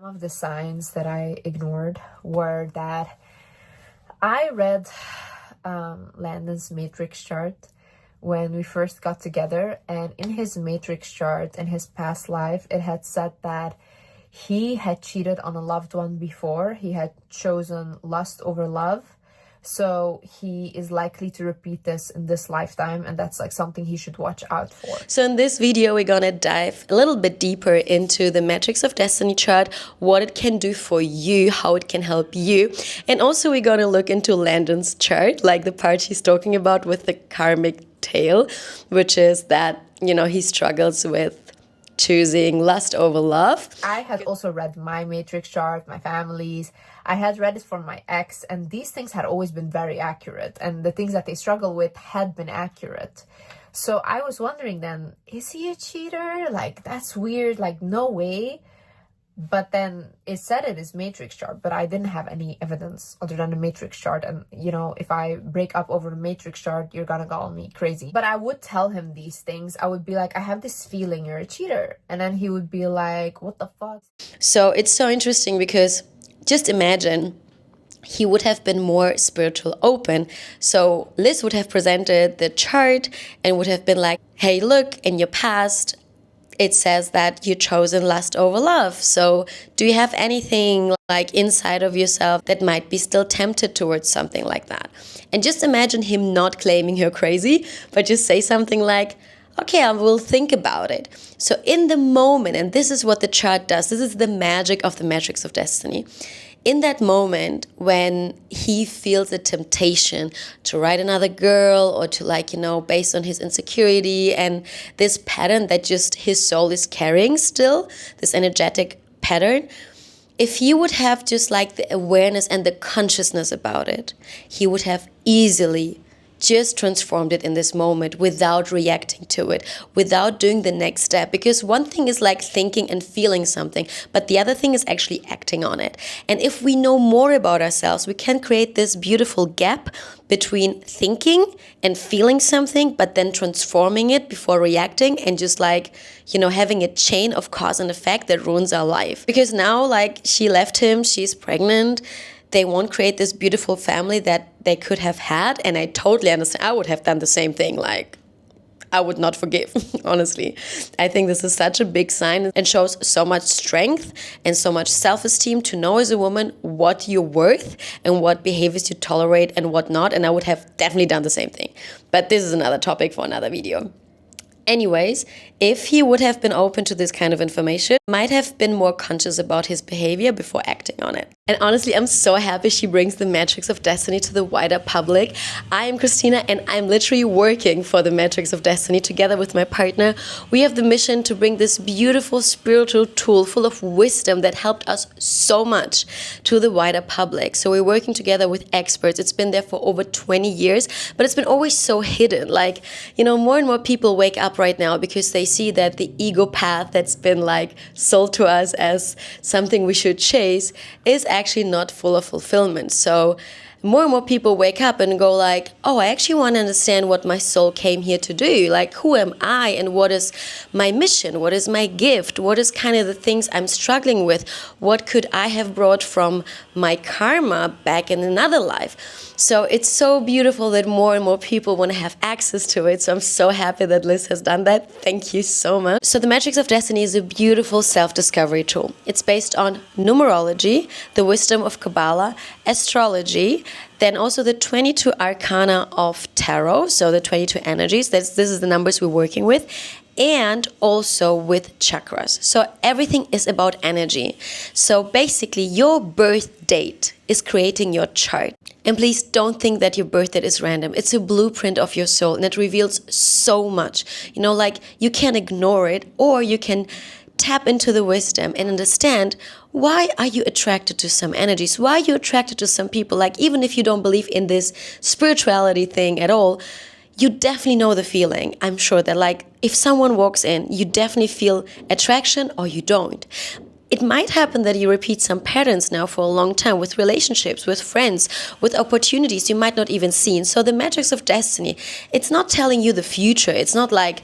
of the signs that I ignored were that I read Landon's matrix chart when we first got together, and in his matrix chart in his past life it had said that he had cheated on a loved one before. He had chosen lust over love, so he is likely to repeat this in this lifetime, and that's like something he should watch out for. So in this video, we're gonna dive a little bit deeper into the Matrix of Destiny chart, what it can do for you, how it can help you. And also we're gonna look into Landon's chart, like the part he's talking about with the karmic tale, which is that, you know, he struggles with choosing lust over love. I had also read my matrix chart, my family's. I had read it for my ex, and these things had always been very accurate, and the things that they struggle with had been accurate. So I was wondering then, is he a cheater? Like, that's weird, like, no way. But then it said it is matrix chart, but I didn't have any evidence other than the matrix chart. And, you know, if I break up over the matrix chart, you're gonna call me crazy. But I would tell him these things. I would be like, I have this feeling you're a cheater. And then he would be like, what the fuck? So it's so interesting because just imagine he would have been more spiritual open. So Liz would have presented the chart and would have been like, hey, look, in your past, it says that you chosen lust over love. So do you have anything like inside of yourself that might be still tempted towards something like that? And just imagine him not claiming you're crazy, but just say something like, okay, I will think about it. So in the moment, and this is what the chart does, this is the magic of the Matrix of Destiny. In that moment when he feels a temptation to write another girl or to, like, you know, based on his insecurity and this pattern that just his soul is carrying still, this energetic pattern, if he would have just like the awareness and the consciousness about it, he would have easily just transformed it in this moment without reacting to it, without doing the next step. Because one thing is like thinking and feeling something, but the other thing is actually acting on it. And if we know more about ourselves, we can create this beautiful gap between thinking and feeling something, but then transforming it before reacting, and just like, you know, having a chain of cause and effect that ruins our life. Because now, like, she left him, she's pregnant, they won't create this beautiful family that they could have had. And I totally understand. I would have done the same thing. Like, I would not forgive, honestly. I think this is such a big sign and shows so much strength and so much self-esteem to know as a woman what you're worth and what behaviors you tolerate and what not. And I would have definitely done the same thing. But this is another topic for another video. Anyways, if he would have been open to this kind of information, might have been more conscious about his behavior before acting on it. And honestly, I'm so happy she brings the Matrix of Destiny to the wider public. I am Christina, and I'm literally working for the Matrix of Destiny together with my partner. We have the mission to bring this beautiful spiritual tool full of wisdom that helped us so much to the wider public. So we're working together with experts. It's been there for over 20 years, but it's been always so hidden. Like, you know, more and more people wake up right now because they see that the ego path that's been like sold to us as something we should chase is actually not full of fulfillment. So more and more people wake up and go like, oh, I actually want to understand what my soul came here to do. Like, who am I and what is my mission? What is my gift? What is kind of the things I'm struggling with? What could I have brought from my karma back in another life? So it's so beautiful that more and more people want to have access to it. So I'm so happy that Liz has done that. Thank you so much. So the Matrix of Destiny is a beautiful self-discovery tool. It's based on numerology, the wisdom of Kabbalah, astrology, then also the 22 arcana of tarot, so the 22 energies. This is the numbers we're working with. And also with chakras. So everything is about energy. So basically your birth date is creating your chart. And please don't think that your birth date is random. It's a blueprint of your soul, and it reveals so much. You know, like, you can ignore it, or you can tap into the wisdom and understand, why are you attracted to some energies? Why are you attracted to some people? Like, even if you don't believe in this spirituality thing at all, you definitely know the feeling. I'm sure that, like, if someone walks in, you definitely feel attraction or you don't. it might happen that you repeat some patterns now for a long time with relationships, with friends, with opportunities you might not even see. And so the matrix of destiny, it's not telling you the future. It's not like,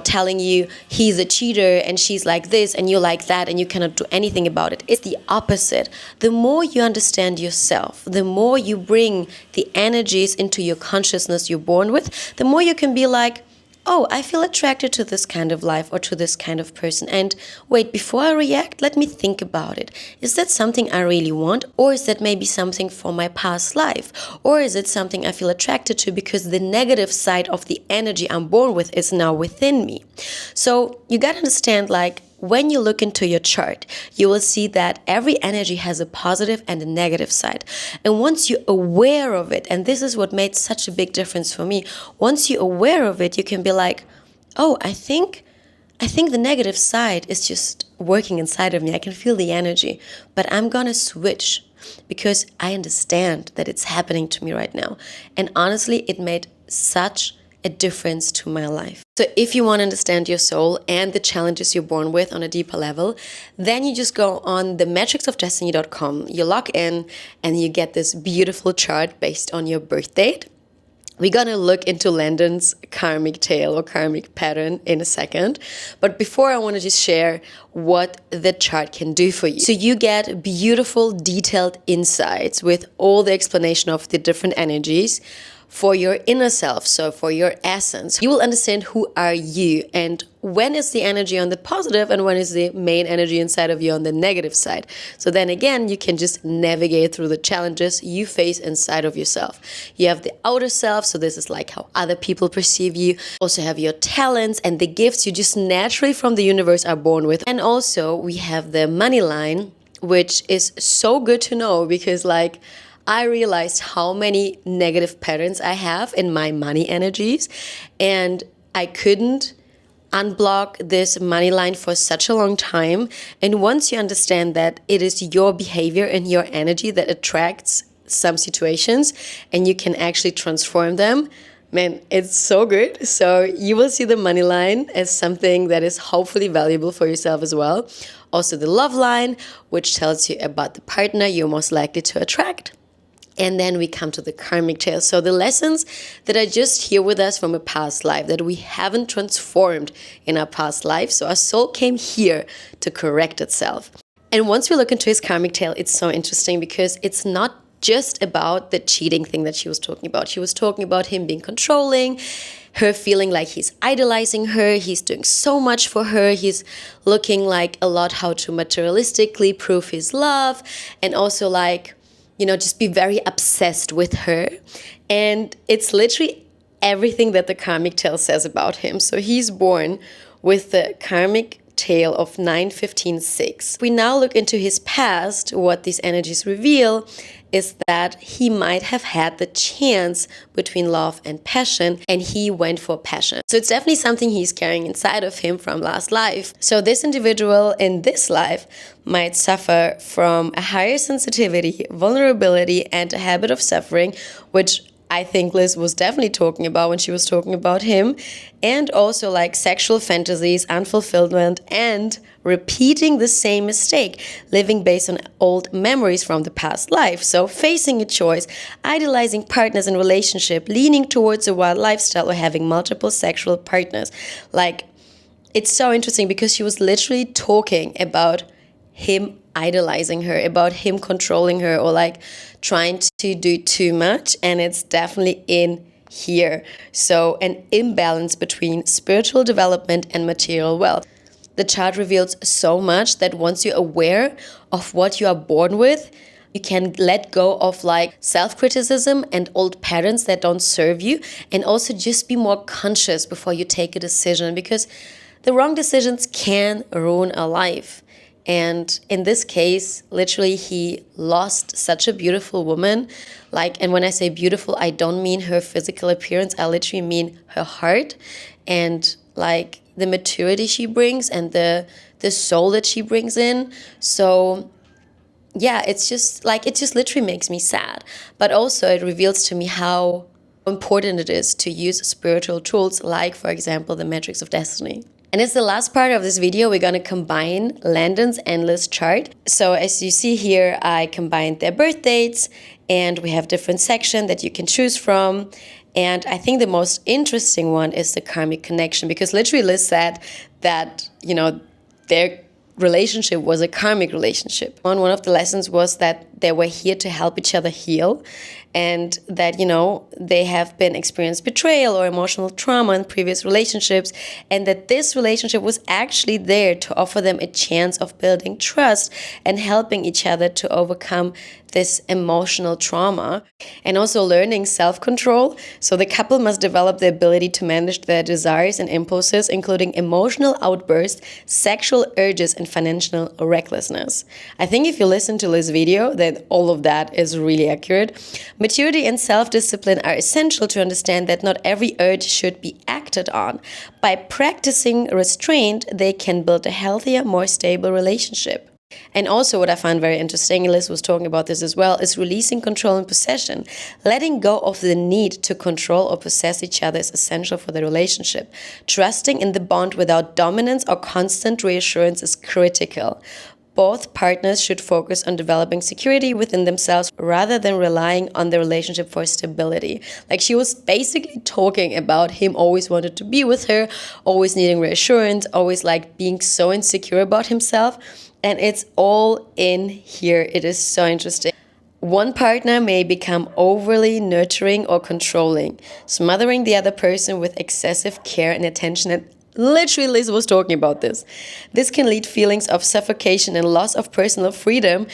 telling you he's a cheater and she's like this and you're like that and you cannot do anything about it. It's the opposite. The more you understand yourself, the more you bring the energies into your consciousness you're born with, the more you can be like, oh, I feel attracted to this kind of life or to this kind of person. And wait, before I react, let me think about it. Is that something I really want? Or is that maybe something from my past life? Or is it something I feel attracted to because the negative side of the energy I'm born with is now within me? So you got to understand, like, when you look into your chart, you will see that every energy has a positive and a negative side. And once you're aware of it, and this is what made such a big difference for me, once you're aware of it, you can be like, oh, I think the negative side is just working inside of me. I can feel the energy, but I'm gonna switch because I understand that it's happening to me right now. And honestly, it made such a difference to my life. So if you want to understand your soul and the challenges you're born with on a deeper level, then you just go on the matrixofdestiny.com, you log in and you get this beautiful chart based on your birth date. We're going to look into Landon's karmic tale or karmic pattern in a second. But before, I want to just share what the chart can do for you. So you get beautiful, detailed insights with all the explanation of the different energies for your inner self, so for your essence. You will understand who are you and when is the energy on the positive and when is the main energy inside of you on the negative side. So then again, you can just navigate through the challenges you face inside of yourself. You have the outer self, so this is like how other people perceive you. Also have your talents and the gifts you just naturally from the universe are born with. And also we have the money line, which is so good to know because I realized how many negative patterns I have in my money energies, and I couldn't unblock this money line for such a long time. And once you understand that it is your behavior and your energy that attracts some situations and you can actually transform them, man, it's so good. So you will see the money line as something that is hopefully valuable for yourself as well. Also the love line, which tells you about the partner you're most likely to attract. And then we come to the karmic tale. So the lessons that are just here with us from a past life that we haven't transformed in our past life. So our soul came here to correct itself. And once we look into his karmic tale, it's so interesting because it's not just about the cheating thing that she was talking about. She was talking about him being controlling, her feeling like he's idolizing her, he's doing so much for her, he's looking like a lot how to materialistically prove his love, and also just be very obsessed with her. And it's literally everything that the karmic tale says about him. So he's born with the karmic tale of 9-15-6. We now look into his past. What these energies reveal is that he might have had the chance between love and passion, and he went for passion. So it's definitely something he's carrying inside of him from last life. So this individual in this life might suffer from a higher sensitivity, vulnerability, and a habit of suffering, which I think Liz was definitely talking about when she was talking about him, and also sexual fantasies, unfulfillment, and repeating the same mistake, living based on old memories from the past life. So facing a choice, idolizing partners in relationship, leaning towards a wild lifestyle, or having multiple sexual partners. It's so interesting because she was literally talking about him idolizing her, about him controlling her, or trying to do too much. And it's definitely in here. So an imbalance between spiritual development and material wealth. The chart reveals so much that once you're aware of what you are born with, you can let go of self-criticism and old patterns that don't serve you, and also just be more conscious before you take a decision, because the wrong decisions can ruin a life. And in this case, literally, he lost such a beautiful woman. And when I say beautiful, I don't mean her physical appearance. I literally mean her heart and the maturity she brings and the soul that she brings in. So yeah, it just literally makes me sad. But also it reveals to me how important it is to use spiritual tools, for example, the matrix of destiny. And it's the last part of this video. We're going to combine Landon's and Liz's chart. So as you see here, I combined their birth dates, and we have different sections that you can choose from. And I think the most interesting one is the karmic connection, because literally Liz said that, their relationship was a karmic relationship. One of the lessons was that they were here to help each other heal, and that, they have been experienced betrayal or emotional trauma in previous relationships, and that this relationship was actually there to offer them a chance of building trust and helping each other to overcome this emotional trauma, and also learning self-control. So the couple must develop the ability to manage their desires and impulses, including emotional outbursts, sexual urges, and financial recklessness. I think if you listen to this video, then all of that is really accurate. Maturity and self-discipline are essential to understand that not every urge should be acted on. By practicing restraint, they can build a healthier, more stable relationship. And also what I find very interesting, Liz was talking about this as well, is releasing control and possession. Letting go of the need to control or possess each other is essential for the relationship. Trusting in the bond without dominance or constant reassurance is critical. Both partners should focus on developing security within themselves rather than relying on the relationship for stability. Like, she was basically talking about him always wanted to be with her, always needing reassurance, always like being so insecure about himself. And it's all in here. It is so interesting. One partner may become overly nurturing or controlling, smothering the other person with excessive care and attention. And literally, Liz was talking about this. This can lead feelings of suffocation and loss of personal freedom.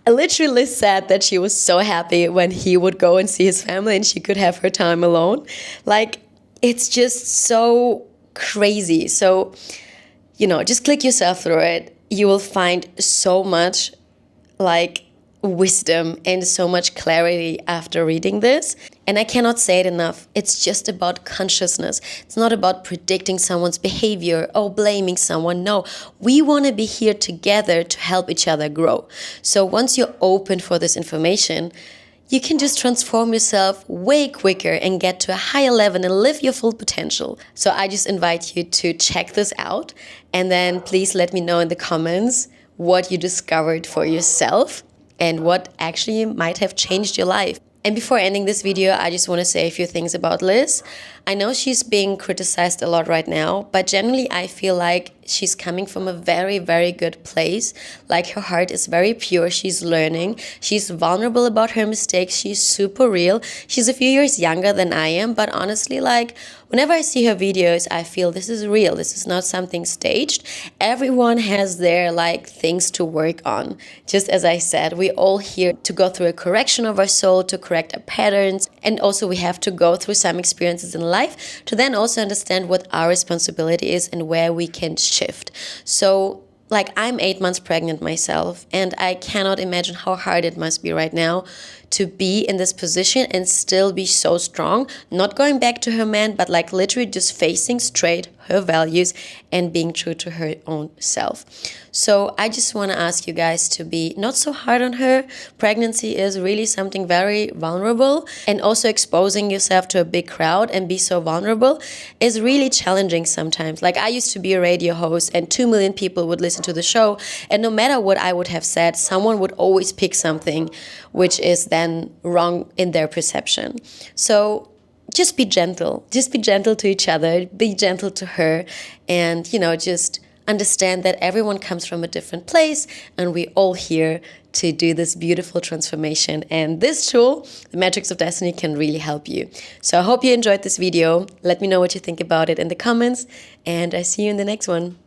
Literally, Liz said that she was so happy when he would go and see his family and she could have her time alone. Like, it's just so crazy. So, just click yourself through it. You will find so much wisdom and so much clarity after reading this. And I cannot say it enough. It's just about consciousness. It's not about predicting someone's behavior or blaming someone. No, we want to be here together to help each other grow. So once you're open for this information, you can just transform yourself way quicker and get to a higher level and live your full potential. So I just invite you to check this out, and then please let me know in the comments what you discovered for yourself and what actually might have changed your life. And before ending this video, I just want to say a few things about Liz. I know she's being criticized a lot right now, but generally I feel like she's coming from a very, very good place. Like, her heart is very pure. She's learning. She's vulnerable about her mistakes. She's super real. She's a few years younger than I am, but honestly, whenever I see her videos, I feel this is real. This is not something staged. Everyone has their things to work on. Just as I said, we're all here to go through a correction of our soul, to correct our patterns. And also we have to go through some experiences in life to then also understand what our responsibility is and where we can shift. So I'm 8 months pregnant myself, and I cannot imagine how hard it must be right now to be in this position and still be so strong, not going back to her man, but literally just facing straight her values and being true to her own self. So I just want to ask you guys to be not so hard on her. Pregnancy is really something very vulnerable, and also exposing yourself to a big crowd and be so vulnerable is really challenging sometimes. I used to be a radio host and 2 million people would listen to the show, and no matter what I would have said, someone would always pick something which is then wrong in their perception. So just be gentle. Just be gentle to each other. Be gentle to her. And, just understand that everyone comes from a different place, and we're all here to do this beautiful transformation. And this tool, the Matrix of Destiny, can really help you. So I hope you enjoyed this video. Let me know what you think about it in the comments, and I see you in the next one.